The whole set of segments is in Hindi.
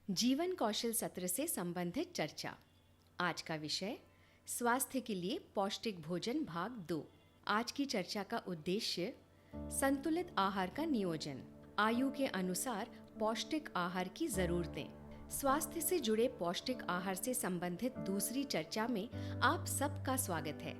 जीवन कौशल सत्र से संबंधित चर्चा। आज का विषय स्वास्थ्य के लिए पौष्टिक भोजन भाग 2। आज की चर्चा का उद्देश्य संतुलित आहार का नियोजन, आयु के अनुसार पौष्टिक आहार की जरूरतें। स्वास्थ्य से जुड़े पौष्टिक आहार से संबंधित दूसरी चर्चा में आप सबका स्वागत है।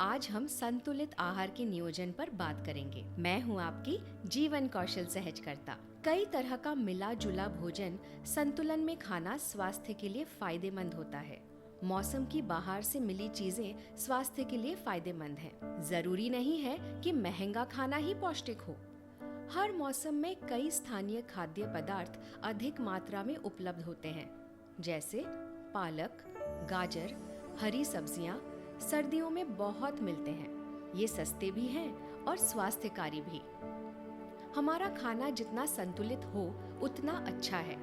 आज हम संतुलित आहार के नियोजन पर बात करेंगे। मैं हूं आपकी जीवन कौशल सहजकर्ता। कई तरह का मिला जुला भोजन संतुलन में खाना स्वास्थ्य के लिए फायदेमंद होता है। मौसम की बाहर से मिली चीजें स्वास्थ्य के लिए फायदेमंद हैं। जरूरी नहीं है कि महंगा खाना ही पौष्टिक हो। हर मौसम में कई स्थानीय खाद्य पदार्थ अधिक मात्रा में उपलब्ध होते हैं, जैसे पालक, गाजर, हरी सब्जियां सर्दियों में बहुत मिलते हैं। ये सस्ते भी हैं और स्वास्थ्यकारी भी। हमारा खाना जितना संतुलित हो उतना अच्छा है,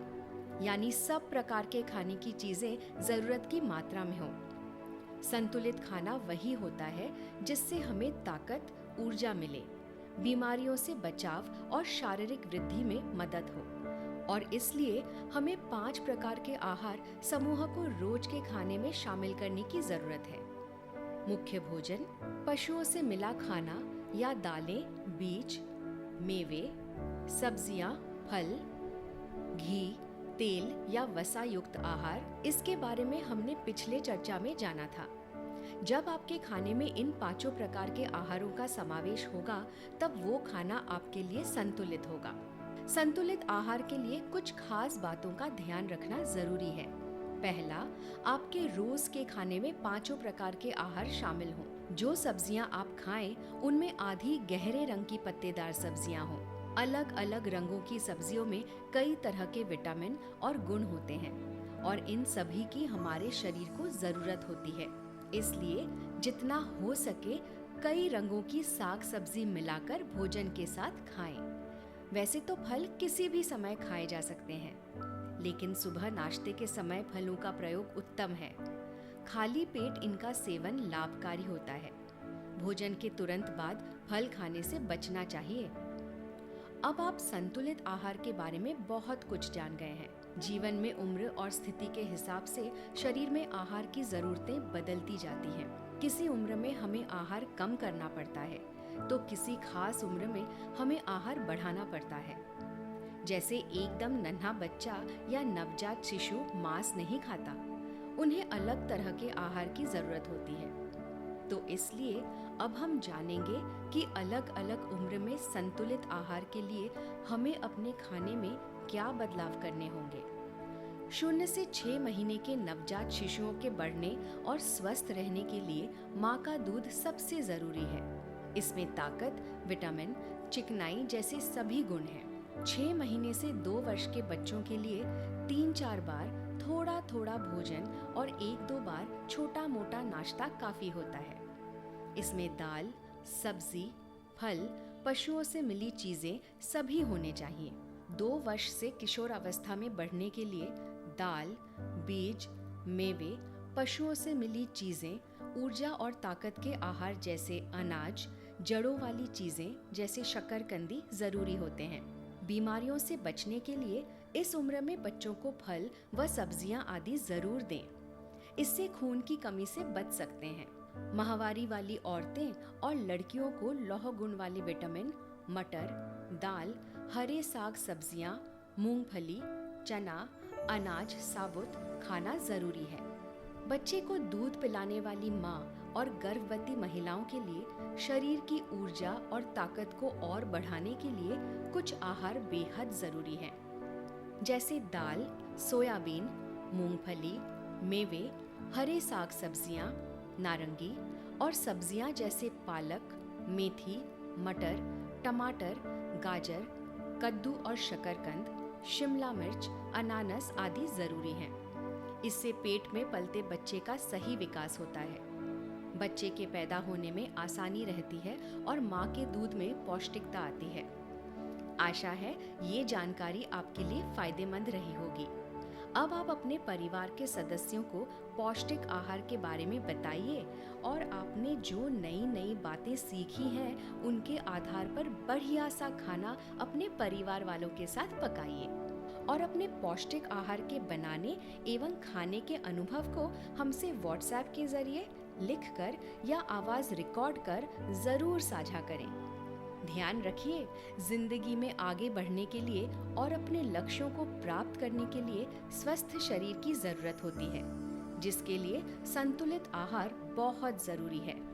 यानी सब प्रकार के खाने की चीजें जरूरत की मात्रा में हो। संतुलित खाना वही होता है जिससे हमें ताकत, ऊर्जा मिले, बीमारियों से बचाव और शारीरिक वृद्धि में मदद हो। और इसलिए हमें 5 प्रकार के आहार समूह को रोज के खाने में शामिल करने की जरूरत है। मुख्य भोजन, पशुओं से मिला खाना या दालें, बीज, मेवे, सब्जियां, फल, घी, तेल या वसा युक्त आहार। इसके बारे में हमने पिछले चर्चा में जाना था। जब आपके खाने में इन 5 प्रकार के आहारों का समावेश होगा, तब वो खाना आपके लिए संतुलित होगा। संतुलित आहार के लिए कुछ खास बातों का ध्यान रखना जरूरी है। पहला, आपके रोज के खाने में 5 प्रकार के आहार शामिल हों। जो सब्जियां आप खाएं, उनमें आधी गहरे रंग की पत्तेदार सब्जियां हों। अलग अलग रंगों की सब्जियों में कई तरह के विटामिन और गुण होते हैं और इन सभी की हमारे शरीर को जरूरत होती है। इसलिए जितना हो सके कई रंगों की साग सब्जी मिलाकर भोजन के साथ खाएं। वैसे तो फल किसी भी समय खाए जा सकते हैं, लेकिन सुबह नाश्ते के समय फलों का प्रयोग उत्तम है। खाली पेट इनका सेवन लाभकारी होता है। भोजन के तुरंत बाद फल खाने से बचना चाहिए। अब आप संतुलित आहार के बारे में बहुत कुछ जान गए हैं। जीवन में उम्र और स्थिति के हिसाब से शरीर में आहार की जरूरतें बदलती जाती हैं। किसी उम्र में हमें आहार कम करना पड़ता है, तो किसी खास उम्र में हमें आहार बढ़ाना पड़ता है। जैसे एकदम नन्हा बच्चा या नवजात शिशु मांस नहीं खाता, उन्हें अलग तरह के आहार की जरूरत होती है। तो इसलिए अब हम जानेंगे कि अलग अलग उम्र में संतुलित आहार के लिए हमें अपने खाने में क्या बदलाव करने होंगे। 0 से 6 महीने के नवजात शिशुओं के बढ़ने और स्वस्थ रहने के लिए माँ का दूध सबसे जरूरी है। इसमें ताकत, विटामिन, चिकनाई जैसे सभी गुण हैं। 6 महीने से 2 वर्ष के बच्चों के लिए 3-4 बार थोड़ा थोड़ा भोजन और 1-2 बार छोटा मोटा नाश्ता काफी होता है। इसमें दाल, सब्जी, फल, पशुओं से मिली चीजें सभी होने चाहिए। 2 वर्ष से किशोरावस्था में बढ़ने के लिए दाल, बीज, मेवे, पशुओं से मिली चीजें, ऊर्जा और ताकत के आहार जैसे अनाज, जड़ों वाली चीजें जैसे शकरकंदी जरूरी होते हैं। बीमारियों से बचने के लिए इस उम्र में बच्चों को फल व सब्जियां आदि जरूर दें। इससे खून की कमी से बच सकते हैं। माहवारी वाली औरतें और लड़कियों को लौह गुण वाले विटामिन, मटर, दाल, हरे साग सब्जियां, मूंगफली, चना, अनाज साबुत खाना जरूरी है। बच्चे को दूध पिलाने वाली माँ और गर्भवती महिलाओं के लिए शरीर की ऊर्जा और ताकत को और बढ़ाने के लिए कुछ आहार बेहद जरूरी हैं, जैसे दाल, सोयाबीन, मूंगफली, मेवे, हरे साग सब्जियां, नारंगी और सब्जियां जैसे पालक, मेथी, मटर, टमाटर, गाजर, कद्दू और शकरकंद, शिमला मिर्च, अनानास आदि जरूरी हैं। इससे पेट में पलते बच्चे का सही विकास होता है। बच्चे के पैदा होने में आसानी रहती है और माँ के दूध में पौष्टिकता आती है। आशा है ये जानकारी आपके लिए फायदेमंद रही होगी। अब आप अपने परिवार के सदस्यों को पौष्टिक आहार के बारे में बताइए और आपने जो नई नई बातें सीखी हैं उनके आधार पर बढ़िया सा खाना अपने परिवार वालों के साथ पकाइए और अपने पौष्टिक आहार के बनाने एवं खाने के अनुभव को हमसे व्हाट्सएप के जरिए लिखकर या आवाज रिकॉर्ड कर जरूर साझा करें। ध्यान रखिए, जिंदगी में आगे बढ़ने के लिए और अपने लक्ष्यों को प्राप्त करने के लिए स्वस्थ शरीर की जरूरत होती है, जिसके लिए संतुलित आहार बहुत जरूरी है।